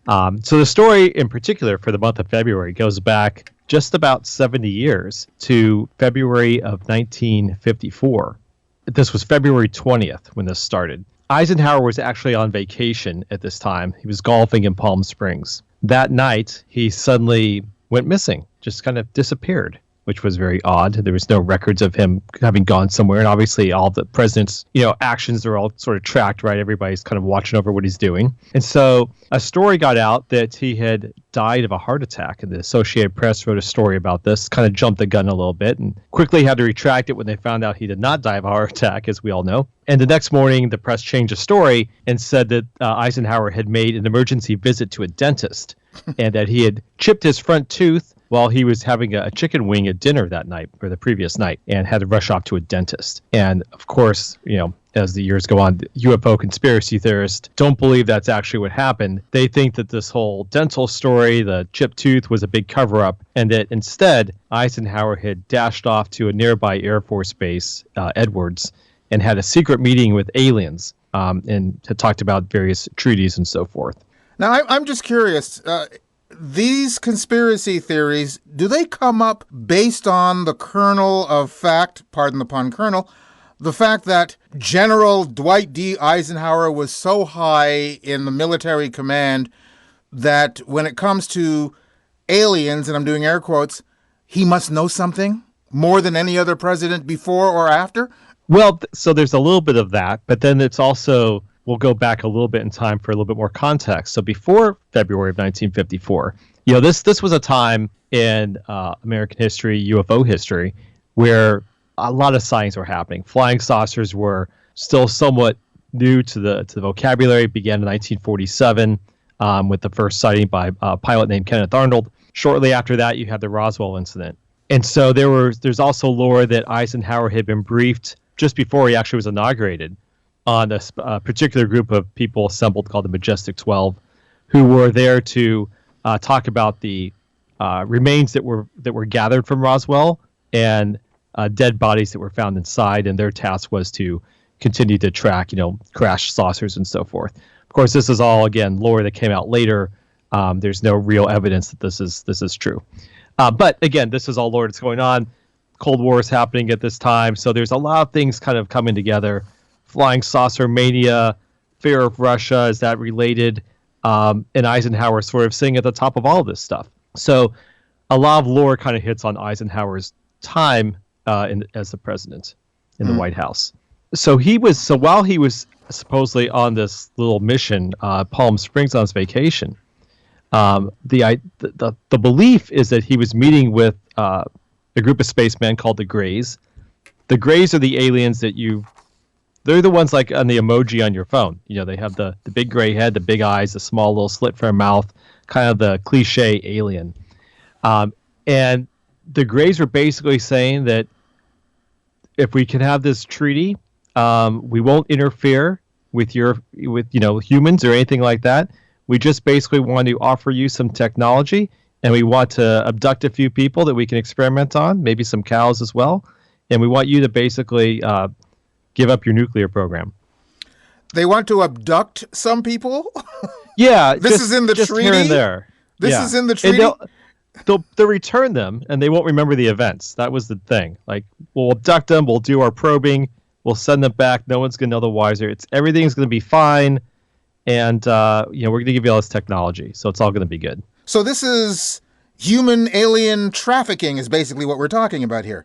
So the story in particular for the month of February goes back just about 70 years to February of 1954. This was February 20th when this started. Eisenhower was actually on vacation at this time. He was golfing in Palm Springs. That night, he suddenly went missing, just kind of disappeared, which was very odd. There was no records of him having gone somewhere. And obviously all the president's, actions are all sort of tracked, right? Everybody's kind of watching over what he's doing. And so a story got out that he had died of a heart attack. And the Associated Press wrote a story about this, kind of jumped the gun a little bit and quickly had to retract it when they found out he did not die of a heart attack, as we all know. And the next morning, the press changed the story and said that Eisenhower had made an emergency visit to a dentist and that he had chipped his front tooth while he was having a chicken wing at dinner that night or the previous night and had to rush off to a dentist. And of course, as the years go on, UFO conspiracy theorists don't believe that's actually what happened. They think that this whole dental story, the chipped tooth, was a big cover-up, and that instead Eisenhower had dashed off to a nearby Air Force base, Edwards, and had a secret meeting with aliens and had talked about various treaties and so forth. Now, I'm just curious. These conspiracy theories, do they come up based on the kernel of fact, pardon the pun, kernel, the fact that General Dwight D. Eisenhower was so high in the military command that when it comes to aliens, and I'm doing air quotes, he must know something more than any other president before or after? Well, so there's a little bit of that, but then it's also, we'll go back a little bit in time for a little bit more context. So before February of 1954, this was a time in American history, UFO history, where a lot of sightings were happening. Flying saucers were still somewhat new to the vocabulary. It began in 1947 with the first sighting by a pilot named Kenneth Arnold. Shortly after that, you had the Roswell incident. And so there's also lore that Eisenhower had been briefed just before he actually was inaugurated on a particular group of people assembled called the Majestic 12, who were there to talk about the remains that were gathered from Roswell and dead bodies that were found inside, and their task was to continue to track, crash saucers and so forth. Of course, this is all, again, lore that came out later. There's no real evidence that this is true. But again, this is all lore that's going on. Cold War is happening at this time, so there's a lot of things kind of coming together. Flying saucer mania, fear of Russia, is that related? And Eisenhower sort of sitting at the top of all of this stuff. So a lot of lore kind of hits on Eisenhower's time as the president in the White House. So while he was supposedly on this little mission, Palm Springs on his vacation, the belief is that he was meeting with a group of spacemen called the Greys. The Greys are the aliens that they're the ones like on the emoji on your phone. They have the big gray head, the big eyes, the small little slit for a mouth, kind of the cliche alien. And the Greys were basically saying that if we can have this treaty, we won't interfere with humans or anything like that. We just basically want to offer you some technology, and we want to abduct a few people that we can experiment on, maybe some cows as well. And we want you to basically give up your nuclear program. They want to abduct some people? Yeah. This is in the treaty? Here and there. This is in the treaty? They'll return them, and they won't remember the events. That was the thing. Like, we'll abduct them, we'll do our probing, we'll send them back, no one's going to know the wiser. Everything's going to be fine, and we're going to give you all this technology, so it's all going to be good. So this is human-alien trafficking is basically what we're talking about here.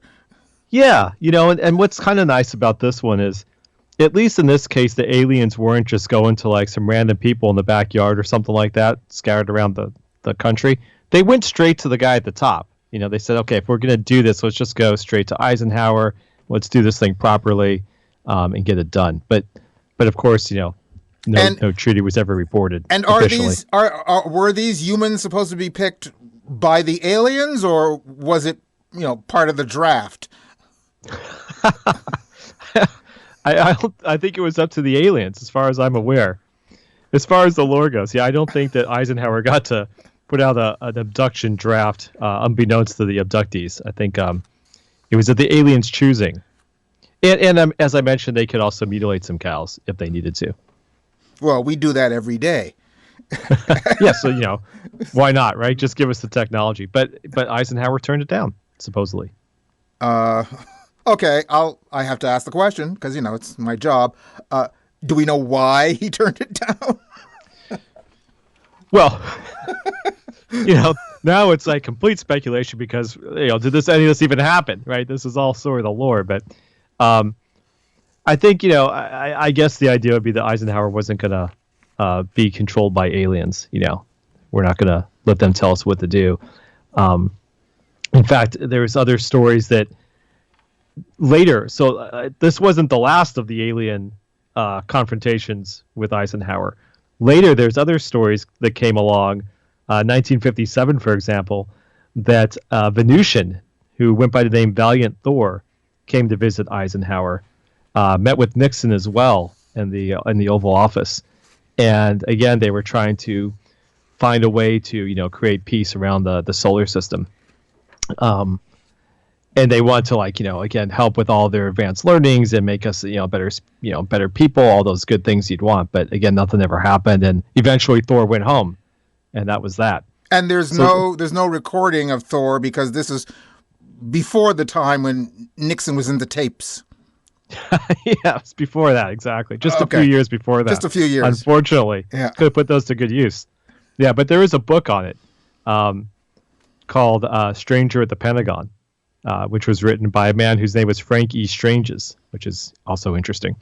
Yeah, and what's kind of nice about this one is, at least in this case, the aliens weren't just going to like some random people in the backyard or something like that, scattered around the country. They went straight to the guy at the top. They said, okay, if we're going to do this, let's just go straight to Eisenhower. Let's do this thing properly and get it done. But of course, no treaty was ever reported. And were these humans supposed to be picked by the aliens, or was it part of the draft? I think it was up to the aliens, as far as I'm aware. As far as the lore goes, I don't think that Eisenhower got to put out an abduction draft unbeknownst to the abductees. I think it was at the aliens' choosing. And as I mentioned, they could also mutilate some cows if they needed to. Well, we do that every day. Yeah, so, why not, right? Just give us the technology. But Eisenhower turned it down, supposedly. Okay, I have to ask the question because, it's my job. Do we know why he turned it down? Well, now it's like complete speculation because, did any of this even happen, right? This is all sort of the lore. But I think, I guess the idea would be that Eisenhower wasn't going to be controlled by aliens. We're not going to let them tell us what to do. In fact, there's other stories that later, so this wasn't the last of the alien confrontations with Eisenhower. Later, there's other stories that came along, 1957, for example, that Venusian, who went by the name Valiant Thor, came to visit Eisenhower, met with Nixon as well in the Oval Office. And again, they were trying to find a way to, create peace around the solar system. and they want to again help with all their advanced learnings and make us better people, all those good things you'd want. But again, nothing ever happened, and eventually Thor went home, and that was that. And there's no recording of Thor because this is before the time when Nixon was in the tapes. Yeah, it's before that, exactly. Just a few years before that. Just a few years. Unfortunately. Yeah. Could have put those to good use. Yeah, but there is a book on it called Stranger at the Pentagon, which was written by a man whose name was Frank E. Stranges, which is also interesting.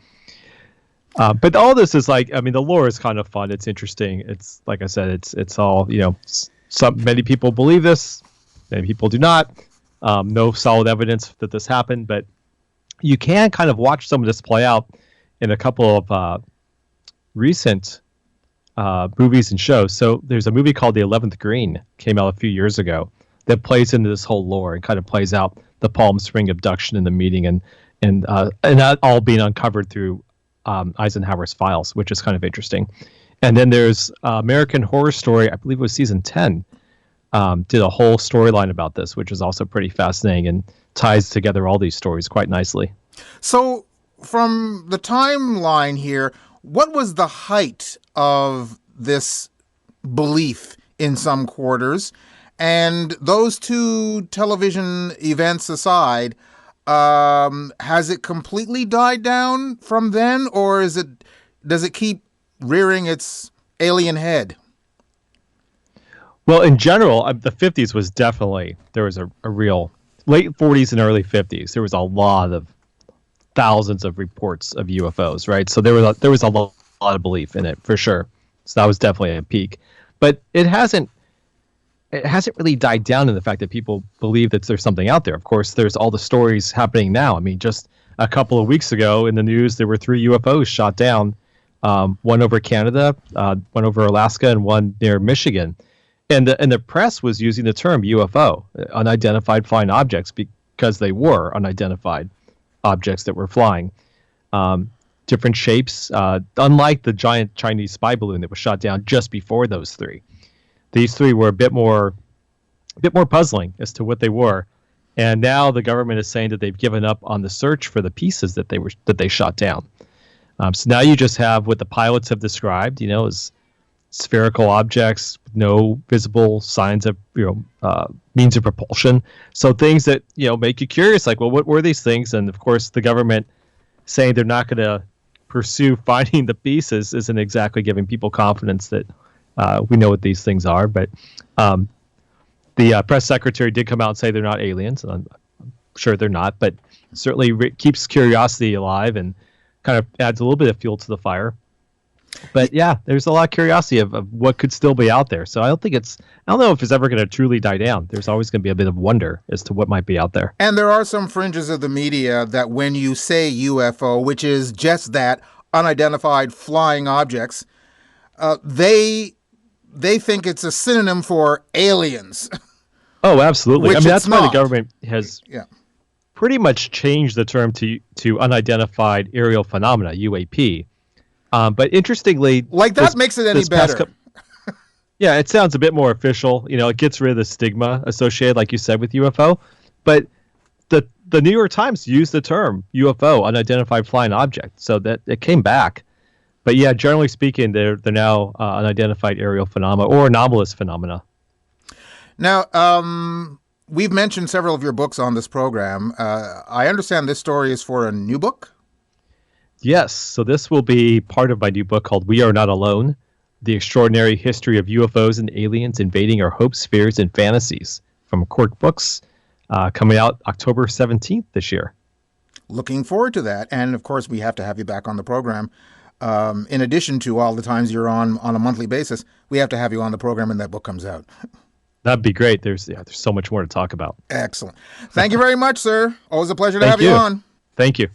But all this is the lore is kind of fun. It's interesting. It's like I said, it's all, many people believe this, many people do not. No solid evidence that this happened, but you can kind of watch some of this play out in a couple of recent movies and shows. So there's a movie called The 11th Green, came out a few years ago, that plays into this whole lore and kind of plays out the Palm Spring abduction and the meeting and that all being uncovered through Eisenhower's files, which is kind of interesting. And then there's American Horror Story, I believe it was season 10, did a whole storyline about this, which is also pretty fascinating and ties together all these stories quite nicely. So from the timeline here, what was the height of this belief in some quarters? And those two television events aside, has it completely died down from then, or does it keep rearing its alien head? Well, in general, the 50s was definitely, there was a real, late 40s and early 50s, there was a lot of thousands of reports of UFOs, right? So there was a lot of belief in it, for sure. So that was definitely a peak. But it hasn't really died down in the fact that people believe that there's something out there. Of course, there's all the stories happening now. I mean, just a couple of weeks ago in the news, there were 3 UFOs shot down, one over Canada, one over Alaska, and one near Michigan. And the press was using the term UFO, unidentified flying objects, because they were unidentified objects that were flying. Different shapes, unlike the giant Chinese spy balloon that was shot down just before those 3. These 3 were a bit more puzzling as to what they were. And now the government is saying that they've given up on the search for the pieces that they shot down. So now you just have what the pilots have described, as spherical objects, no visible signs of means of propulsion. So things that make you curious, like, well, what were these things? And of course, the government saying they're not going to pursue finding the pieces isn't exactly giving people confidence that we know what these things are. But the press secretary did come out and say they're not aliens, and I'm sure they're not, but certainly keeps curiosity alive and kind of adds a little bit of fuel to the fire. But yeah, there's a lot of curiosity of what could still be out there. So I don't know if it's ever going to truly die down. There's always going to be a bit of wonder as to what might be out there. And there are some fringes of the media that when you say UFO, which is just that, unidentified flying objects, they think it's a synonym for aliens. Oh, absolutely. Which that's not. why the government has pretty much changed the term to unidentified aerial phenomena, UAP. But interestingly, that makes it any better. Yeah, it sounds a bit more official. It gets rid of the stigma associated, like you said, with UFO. But the New York Times used the term UFO, unidentified flying object, so that it came back. But yeah, generally speaking, they're now unidentified aerial phenomena or anomalous phenomena. Now, we've mentioned several of your books on this program. I understand this story is for a new book? Yes, so this will be part of my new book called We Are Not Alone, The Extraordinary History of UFOs and Aliens Invading Our Hopes, Fears, and Fantasies, from Quirk Books, coming out October 17th this year. Looking forward to that. And, of course, we have to have you back on the program. In addition to all the times you're on a monthly basis, we have to have you on the program when that book comes out. That'd be great. There's so much more to talk about. Excellent. Thank you very much, sir. Always a pleasure to have you on. Thank you.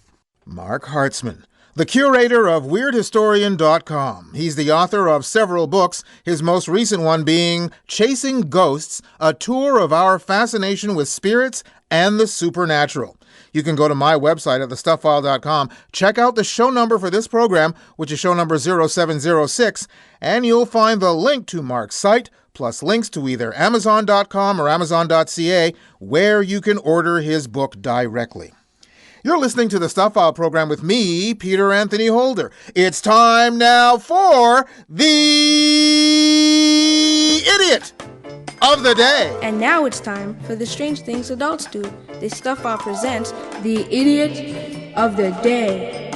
Marc Hartzman, the curator of WeirdHistorian.com. He's the author of several books, his most recent one being Chasing Ghosts, a tour of our fascination with spirits and the supernatural. You can go to my website at thestuffile.com, check out the show number for this program, which is show number 0706, and you'll find the link to Marc's site, plus links to either Amazon.com or Amazon.ca, where you can order his book directly. You're listening to the Stuff File program with me, Peter Anthony Holder. It's time now for the Idiot of the Day. And now it's time for the Strange Things Adults Do. The Stuff File presents the Idiot of the Day.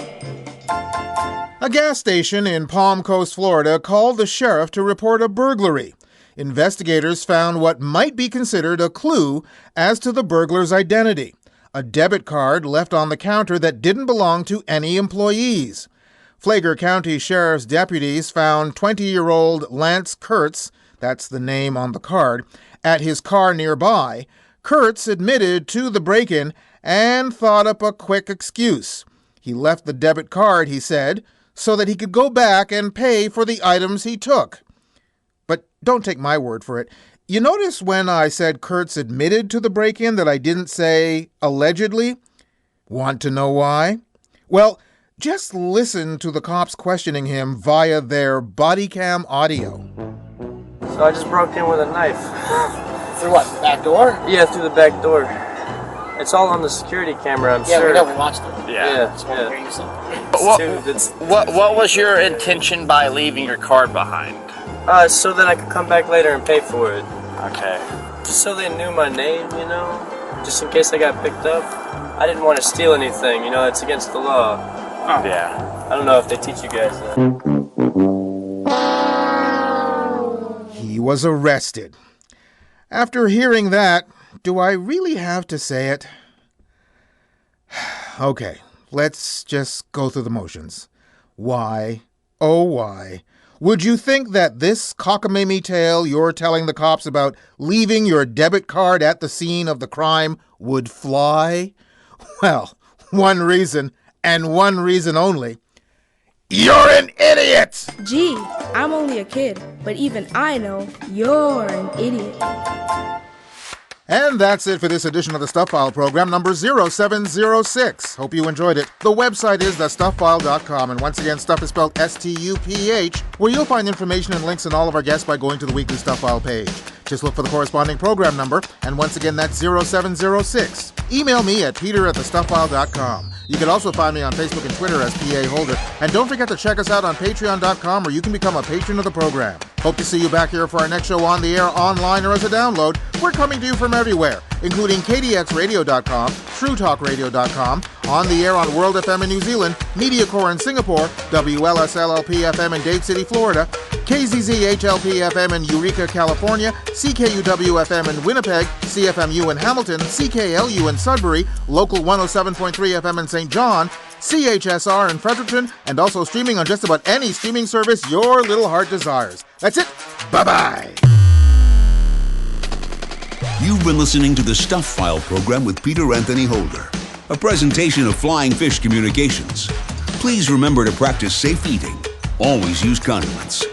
A gas station in Palm Coast, Florida, called the sheriff to report a burglary. Investigators found what might be considered a clue as to the burglar's identity: a debit card left on the counter that didn't belong to any employees. Flagler County Sheriff's deputies found 20-year-old Lance Kurtz, that's the name on the card, at his car nearby. Kurtz admitted to the break-in and thought up a quick excuse. He left the debit card, he said, so that he could go back and pay for the items he took. But don't take my word for it. You notice when I said Kurtz admitted to the break-in that I didn't say allegedly? Want to know why? Well, just listen to the cops questioning him via their body cam audio. So I just broke in with a knife. Through what, the back door? Yeah, through the back door. It's all on the security camera, I'm sure. Yeah, we watched it. Yeah. What was your intention by leaving your card behind? So that I could come back later and pay for it. Okay. Just so they knew my name, you know? Just in case I got picked up. I didn't want to steal anything, you know, it's against the law. Oh. Yeah. I don't know if they teach you guys that. He was arrested. After hearing that, do I really have to say it? Okay, let's just go through the motions. Why, oh why, would you think that this cockamamie tale you're telling the cops about leaving your debit card at the scene of the crime would fly? Well, one reason, and one reason only. You're an idiot! Gee, I'm only a kid, but even I know you're an idiot. And that's it for this edition of the Stuff File program, number 0706. Hope you enjoyed it. The website is thestufffile.com, and once again, Stuff is spelled S-T-U-P-H, where you'll find information and links on all of our guests by going to the weekly Stuff File page. Just look for the corresponding program number, and once again, that's 0706. Email me at peter@thestufffile.com. You can also find me on Facebook and Twitter as PA Holder. And don't forget to check us out on patreon.com, where you can become a patron of the program. Hope to see you back here for our next show on the air, online, or as a download. We're coming to you from everywhere, including KDXRadio.com, TrueTalkRadio.com, on the air on World FM in New Zealand, MediaCore in Singapore, WLSLLP-FM in Dade City, Florida, KZZ-HLP-FM in Eureka, California, CKUW-FM in Winnipeg, CFMU in Hamilton, CKLU in Sudbury, Local 107.3 FM in St. John, CHSR in Fredericton, and also streaming on just about any streaming service your little heart desires. That's it. Bye-bye. You've been listening to the Stuff File program with Peter Anthony Holder, a presentation of Flying Fish Communications. Please remember to practice safe eating. Always use condiments.